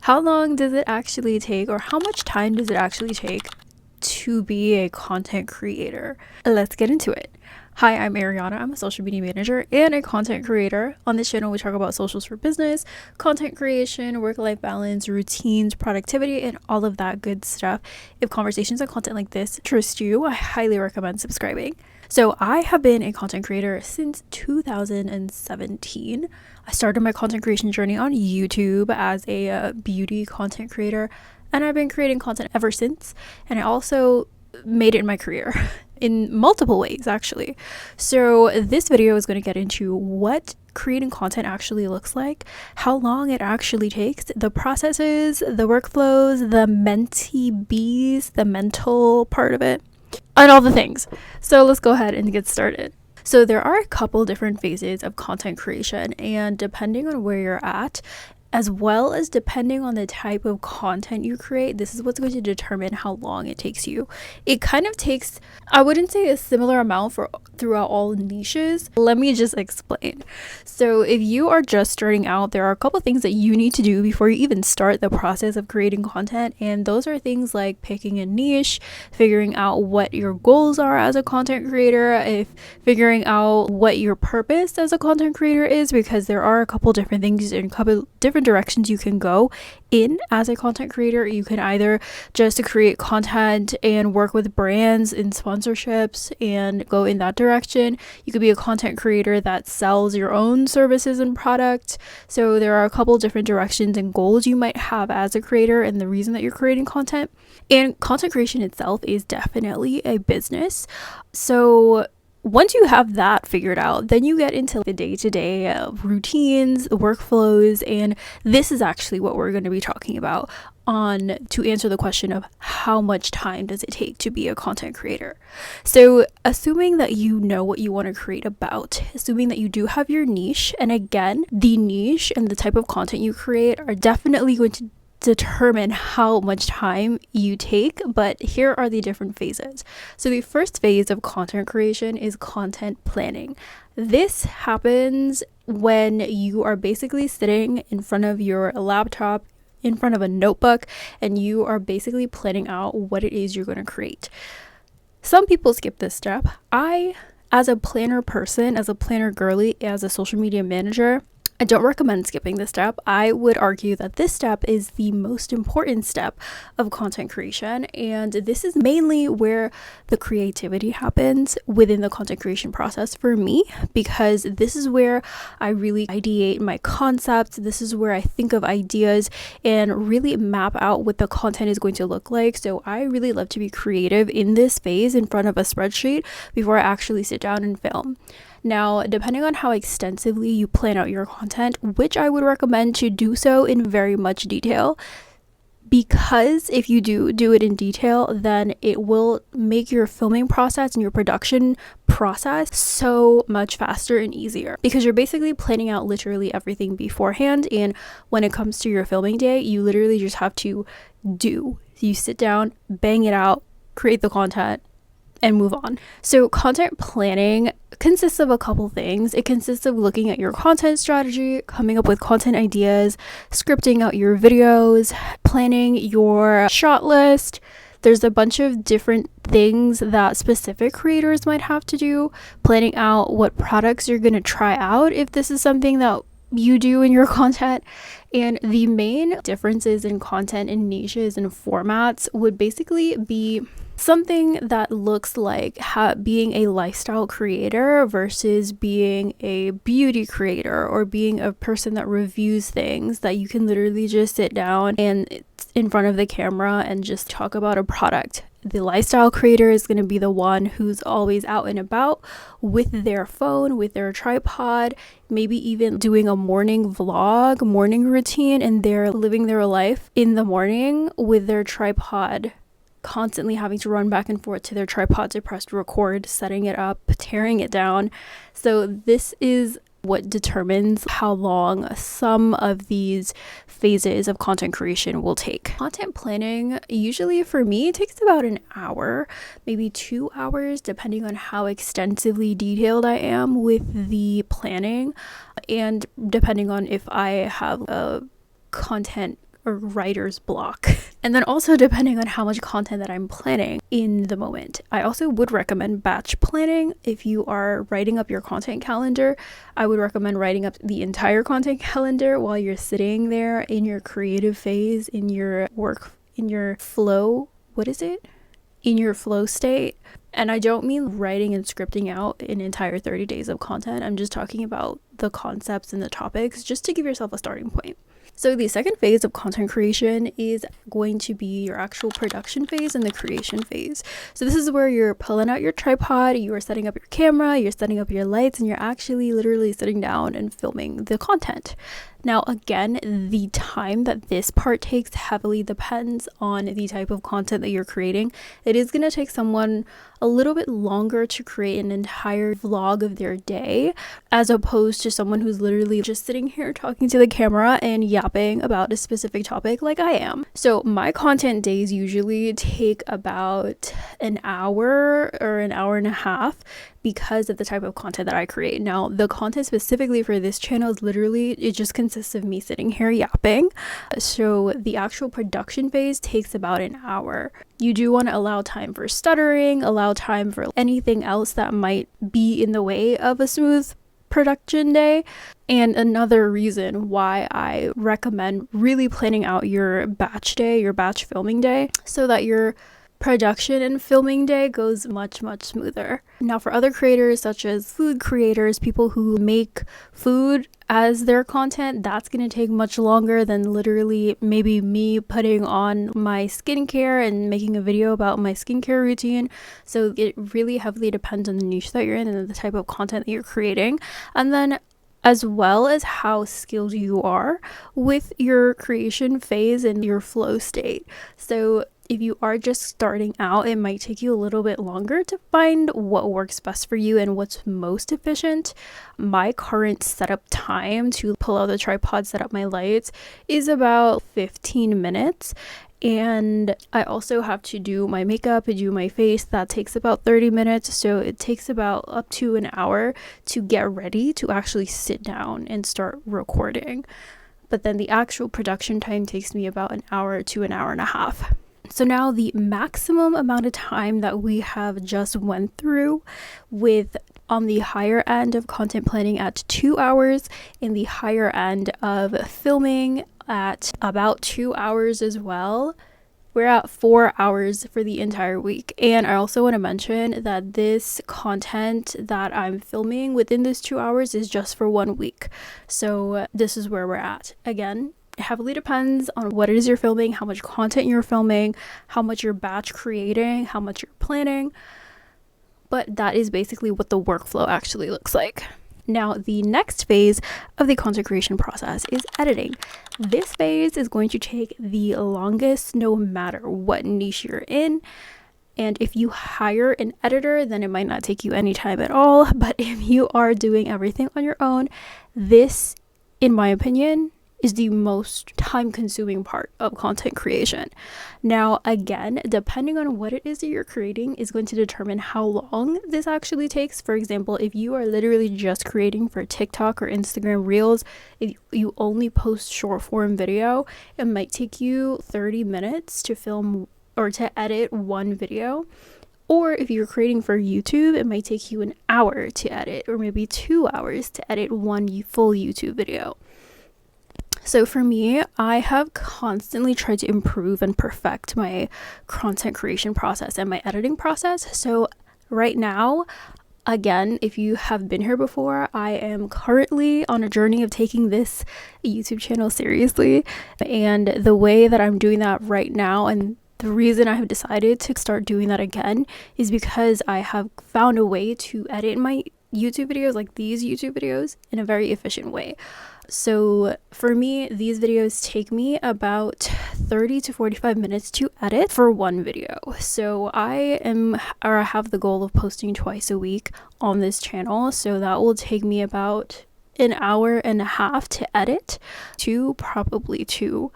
How long does it actually take, or how much time does it actually take to be a content creator? Let's get into it. Hi, I'm Ariana. I'm a social media manager and a content creator. On this channel, we talk about socials for business, content creation, work-life balance, routines, productivity, and all of that good stuff. If conversations and content like this interest you, I highly recommend subscribing. So I have been a content creator since 2017. I started my content creation journey on YouTube as a beauty content creator, and I've been creating content ever since. And I also made it in my career in multiple ways, actually. So this video is going to get into what creating content actually looks like, how long it actually takes, the processes, the workflows, the mentee bees, the mental part of it, and all the things. So let's go ahead and get started. So there are a couple different phases of content creation, and depending on where you're at, as well as depending on the type of content you create, this is what's going to determine how long it takes you. It kind of takes, I wouldn't say a similar amount for throughout all niches. Let me just explain. So if you are just starting out, there are a couple things that you need to do before you even start the process of creating content. And those are things like picking a niche, figuring out what your goals are as a content creator, figuring out what your purpose as a content creator is, because there are a couple different things and a couple different directions you can go in as a content creator. You can either just create content and work with brands and sponsorships and go in that direction. You could be a content creator that sells your own services and products. So there are a couple different directions and goals you might have as a creator and the reason that you're creating content. And content creation itself is definitely a business. So once you have that figured out, then you get into the day-to-day routines, workflows, and this is actually what we're going to be talking about to answer the question of how much time does it take to be a content creator. So assuming that you know what you want to create about, assuming that you do have your niche, and again, the niche and the type of content you create are definitely going to determine how much time you take, but here are the different phases. So the first phase of content creation is content planning. This happens when you are basically sitting in front of your laptop, in front of a notebook, and you are basically planning out what it is you're going to create. Some people skip this step. As a planner person, as a planner girly, as a social media manager, I don't recommend skipping this step. I would argue that this step is the most important step of content creation, and this is mainly where the creativity happens within the content creation process for me, because this is where I really ideate my concepts. This is where I think of ideas and really map out what the content is going to look like. So I really love to be creative in this phase in front of a spreadsheet before I actually sit down and film. Now, depending on how extensively you plan out your content, which I would recommend to do so in very much detail, because if you do it in detail, then it will make your filming process and your production process so much faster and easier, because you're basically planning out literally everything beforehand. And when it comes to your filming day, you literally just have to you sit down, bang it out, create the content, and move on. So content planning consists of a couple things. It consists of looking at your content strategy, coming up with content ideas, scripting out your videos, planning your shot list. There's a bunch of different things that specific creators might have to do, planning out what products you're going to try out if this is something that you do in your content. And the main differences in content and niches and formats would basically be something that looks like being a lifestyle creator versus being a beauty creator, or being a person that reviews things that you can literally just sit down and in front of the camera and just talk about a product. The lifestyle creator is going to be the one who's always out and about with their phone, with their tripod, maybe even doing a morning vlog, morning routine, and they're living their life in the morning with their tripod, constantly having to run back and forth to their tripod to press record, setting it up, tearing it down. So this is what determines how long some of these phases of content creation will take. Content planning, usually for me, it takes about an hour, maybe 2 hours, depending on how extensively detailed I am with the planning, and depending on if I have a content or writer's block. And then also depending on how much content that I'm planning in the moment. I also would recommend batch planning. If you are writing up your content calendar, I would recommend writing up the entire content calendar while you're sitting there in your creative phase, in your work, in your flow. What is it? In your flow state. And I don't mean writing and scripting out an entire 30 days of content. I'm just talking about the concepts and the topics, just to give yourself a starting point. So the second phase of content creation is going to be your actual production phase and the creation phase. So this is where you're pulling out your tripod, you are setting up your camera, you're setting up your lights, and you're actually literally sitting down and filming the content. Now, again, the time that this part takes heavily depends on the type of content that you're creating. It is going to take someone a little bit longer to create an entire vlog of their day, as opposed to someone who's literally just sitting here talking to the camera and yapping about a specific topic like I am. So my content days usually take about an hour or an hour and a half, because of the type of content that I create. Now, the content specifically for this channel is literally, it just consists of me sitting here yapping. So the actual production phase takes about an hour. You do want to allow time for stuttering, allow time for anything else that might be in the way of a smooth production day. And another reason why I recommend really planning out your batch day, your batch filming day, so that your production and filming day goes much smoother. Now, for other creators such as food creators, people who make food as their content, that's going to take much longer than literally maybe me putting on my skincare and making a video about my skincare routine. So it really heavily depends on the niche that you're in and the type of content that you're creating, and then as well as how skilled you are with your creation phase and your flow state. So if you are just starting out, it might take you a little bit longer to find what works best for you and what's most efficient. My current setup time to pull out the tripod, set up my lights, is about 15 minutes. And I also have to do my makeup and do my face. That takes about 30 minutes. So it takes about up to an hour to get ready to actually sit down and start recording. But then the actual production time takes me about an hour to an hour and a half. So now the maximum amount of time that we have just went through with on the higher end of content planning at 2 hours, in the higher end of filming at about 2 hours as well. We're at 4 hours for the entire week. And I also want to mention that this content that I'm filming within this 2 hours is just for 1 week. So this is where we're at. Again, heavily depends on what it is you're filming, how much content you're filming, how much you're batch creating, how much you're planning. But that is basically what the workflow actually looks like. Now, the next phase of the content creation process is editing. This phase is going to take the longest no matter what niche you're in. And if you hire an editor, then it might not take you any time at all. But if you are doing everything on your own, this, in my opinion, is the most time-consuming part of content creation. Now, again, depending on what it is that you're creating is going to determine how long this actually takes. For example, if you are literally just creating for TikTok or Instagram Reels, if you only post short-form video, it might take you 30 minutes to film or to edit one video. Or if you're creating for YouTube, it might take you an hour to edit, or maybe 2 hours to edit one full YouTube video. So for me, I have constantly tried to improve and perfect my content creation process and my editing process. So right now, again, if you have been here before, I am currently on a journey of taking this YouTube channel seriously. And the way that I'm doing that right now, and the reason I have decided to start doing that again, is because I have found a way to edit my YouTube videos, like these YouTube videos, in a very efficient way. So for me, these videos take me about 30 to 45 minutes to edit for one video. So I have the goal of posting twice a week on this channel. So that will take me about an hour and a half to edit, probably two.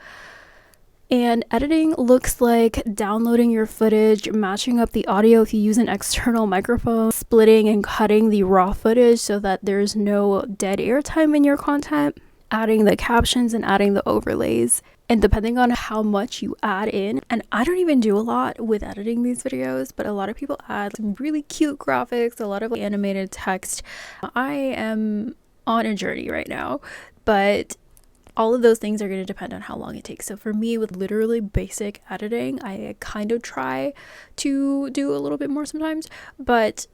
And editing looks like downloading your footage, matching up the audio if you use an external microphone, splitting and cutting the raw footage so that there's no dead air time in your content, adding the captions and adding the overlays. And depending on how much you add in, and I don't even do a lot with editing these videos, but a lot of people add some really cute graphics, a lot of animated text. I am on a journey right now, but all of those things are going to depend on how long it takes. So for me, with literally basic editing, I kind of try to do a little bit more sometimes, but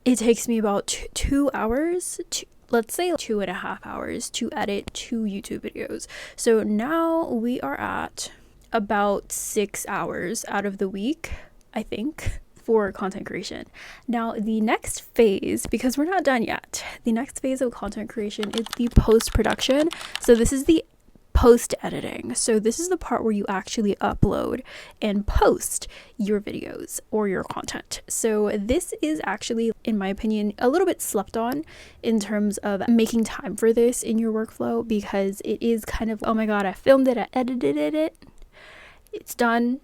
it takes me about 2 hours to, let's say 2.5 hours to edit 2 YouTube videos. So now we are at about 6 hours out of the week, I think, for content creation. Now the next phase, because we're not done yet, the next phase of content creation is the post-production. So this is the post editing. So this is the part where you actually upload and post your videos or your content. So this is actually, in my opinion, a little bit slept on in terms of making time for this in your workflow, because it is kind of, oh my god, I filmed it, I edited it, it's done,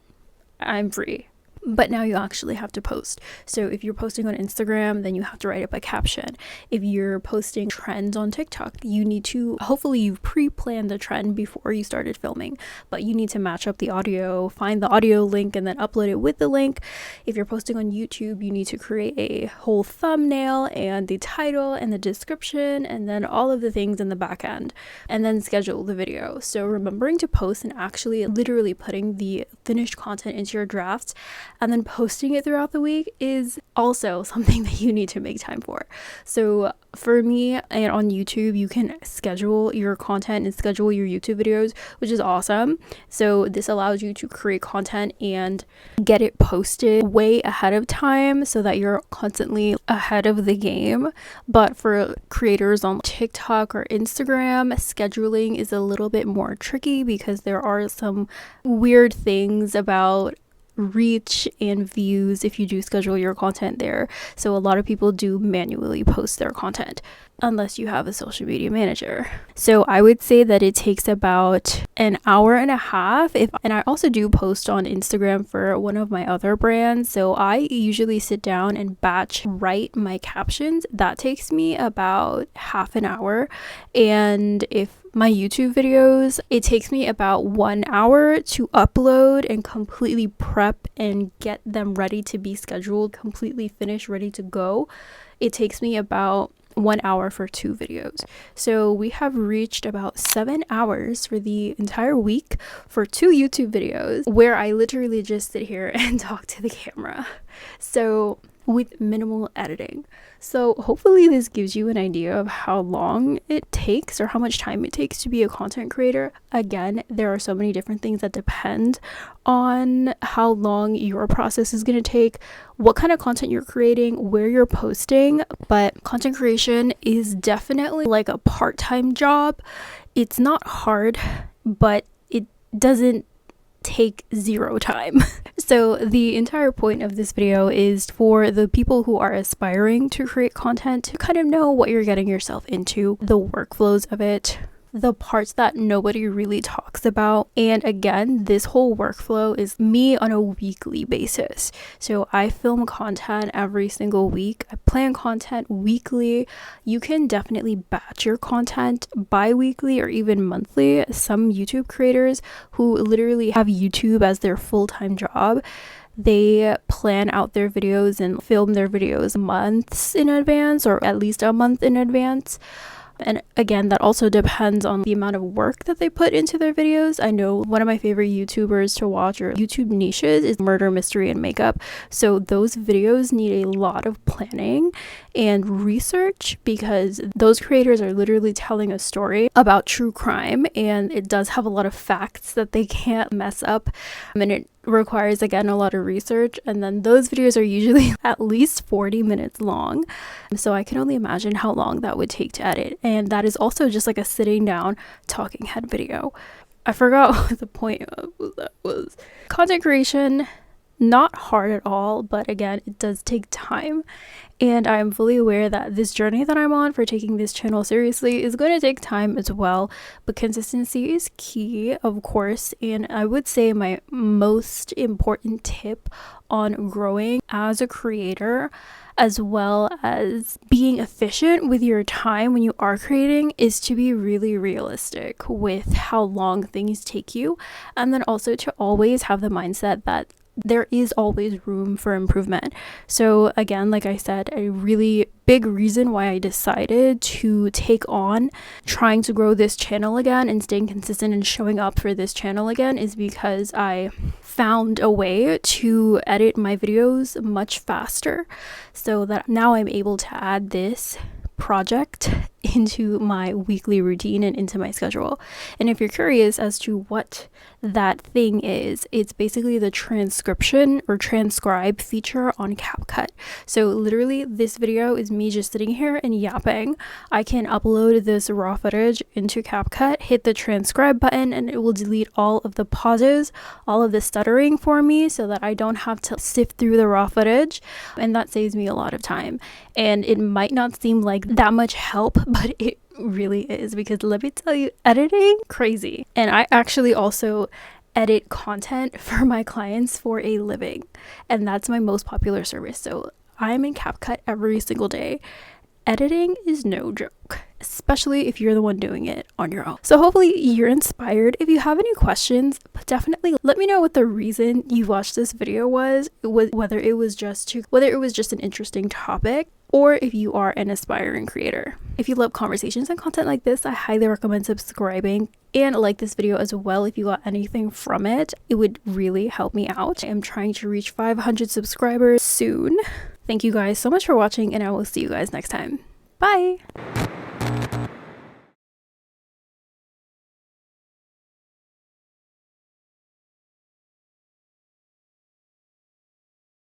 I'm free. But now you actually have to post. So if you're posting on Instagram, then you have to write up a caption. If you're posting trends on TikTok, you need to, hopefully you've pre-planned the trend before you started filming, but you need to match up the audio, find the audio link, and then upload it with the link. If you're posting on YouTube, you need to create a whole thumbnail and the title and the description, and then all of the things in the back end, and then schedule the video. So remembering to post and actually literally putting the finished content into your drafts and then posting it throughout the week is also something that you need to make time for. So for me, and on YouTube, you can schedule your content and schedule your YouTube videos, which is awesome. So this allows you to create content and get it posted way ahead of time so that you're constantly ahead of the game. But for creators on TikTok or Instagram, scheduling is a little bit more tricky because there are some weird things about reach and views if you do schedule your content there. So a lot of people do manually post their content unless you have a social media manager. So I would say that it takes about an hour and a half. And I also do post on Instagram for one of my other brands. So I usually sit down and batch write my captions. That takes me about half an hour. And if my YouTube videos, it takes me about 1 hour to upload and completely prep and get them ready to be scheduled, completely finished, ready to go. It takes me about 1 hour for 2 videos. So we have reached about 7 hours for the entire week for 2 YouTube videos where I literally just sit here and talk to the camera. So with minimal editing. So hopefully this gives you an idea of how long it takes or how much time it takes to be a content creator. Again, there are so many different things that depend on how long your process is going to take, what kind of content you're creating, where you're posting, but content creation is definitely like a part-time job. It's not hard, but it doesn't take 0 time. So the entire point of this video is for the people who are aspiring to create content to kind of know what you're getting yourself into, the workflows of it, the parts that nobody really talks about. And again, this whole workflow is me on a weekly basis. So I film content every single week. I plan content weekly. You can definitely batch your content bi-weekly or even monthly. Some YouTube creators who literally have YouTube as their full-time job, they plan out their videos and film their videos months in advance, or at least a month in advance. And again, that also depends on the amount of work that they put into their videos. I know one of my favorite YouTubers to watch or YouTube niches is murder, mystery, and makeup. So those videos need a lot of planning and research because those creators are literally telling a story about true crime, and it does have a lot of facts that they can't mess up. And it requires, again, a lot of research, and then those videos are usually at least 40 minutes long. So I can only imagine how long that would take to edit, and that is also just like a sitting down talking head video. I forgot what the point of that was. Content creation, not hard at all, but again, it does take time. And I'm fully aware that this journey that I'm on for taking this channel seriously is going to take time as well, but consistency is key, of course. And I would say my most important tip on growing as a creator, as well as being efficient with your time when you are creating, is to be really realistic with how long things take you, and then also to always have the mindset that there is always room for improvement. So again, like I said, a really big reason why I decided to take on trying to grow this channel again and staying consistent and showing up for this channel again is because I found a way to edit my videos much faster, so that now I'm able to add this project into my weekly routine and into my schedule. And if you're curious as to what that thing is, it's basically the transcription or transcribe feature on CapCut. So literally this video is me just sitting here and yapping. I can upload this raw footage into CapCut, hit the transcribe button, and it will delete all of the pauses, all of the stuttering for me, so that I don't have to sift through the raw footage, and that saves me a lot of time. And it might not seem like that much help, but it really is, because let me tell you, editing, crazy. And I actually also edit content for my clients for a living, and that's my most popular service. So I'm in CapCut every single day. Editing is no joke, especially if you're the one doing it on your own. So hopefully you're inspired. If you have any questions, definitely let me know what the reason you watched this video was, whether it was just an interesting topic, or if you are an aspiring creator. If you love conversations and content like this, I highly recommend subscribing and like this video as well. If you got anything from it, it would really help me out. I am trying to reach 500 subscribers soon. Thank you guys so much for watching, and I will see you guys next time. Bye!